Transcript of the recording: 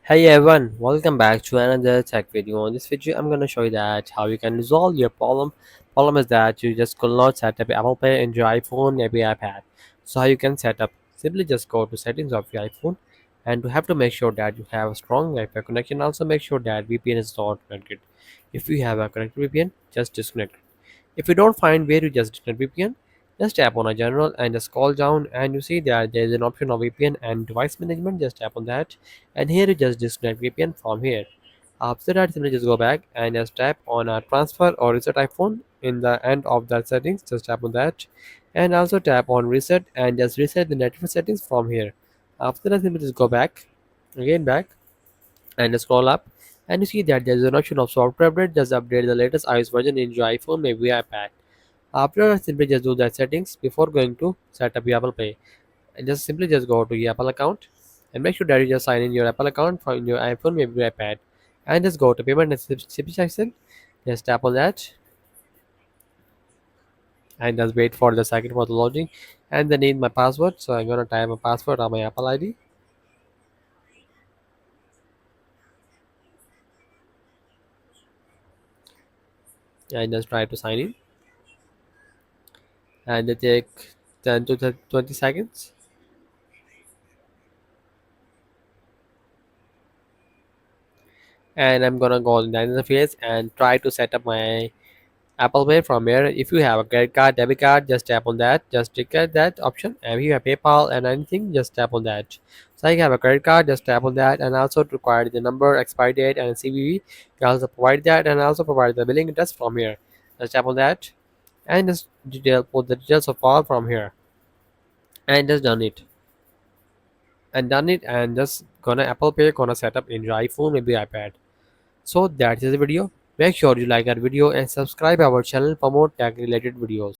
Hey everyone, welcome back to another tech video. In this video, I'm gonna show you that how you can resolve your problem. Problem is that you just could not set up Apple Pay in your iPhone, maybe iPad. So how you can set up? Simply just go to settings of your iPhone, and you have to make sure that you have a strong Wi-Fi connection. Also make sure that VPN is not connected. If you have a connected VPN, just disconnect it. If you don't find where to just disconnect VPN, just tap on a general and just scroll down and you see that there is an option of VPN and device management. Just tap on that and here you just disconnect VPN from here. After that, simply just go back and just tap on a transfer or reset iPhone in the end of that settings. Just tap on that and also tap on reset and just reset the network settings from here. After that, simply just go back back and just scroll up and you see that there's an option of software update. Just update the latest iOS version in your iPhone, maybe iPad. After that, simply just do that settings before going to set up your Apple Pay. And just simply just go to your Apple account and make sure that you just sign in your Apple account from your iPhone, maybe your iPad. And just go to payment and shipping section. Just tap on that and just wait for the second for the loading. And then need my password. So I'm gonna type my password on my Apple ID and just try to sign in. And they take 10 to 20 seconds. And I'm gonna go on the interface and try to set up my Apple Pay from here. If you have a credit card, debit card, just tap on that. Just click at that option. And if you have PayPal and anything, just tap on that. So you have a credit card, just tap on that, and also to require the number, expiry date, and CVV. You also provide that, and also provide the billing address from here. Just tap on that, and just put the details of all from here, and just done it. And done it, and just gonna Apple Pay gonna set up in your iPhone, maybe iPad. So that is the video. Make sure you like our video and subscribe our channel for more tech related videos.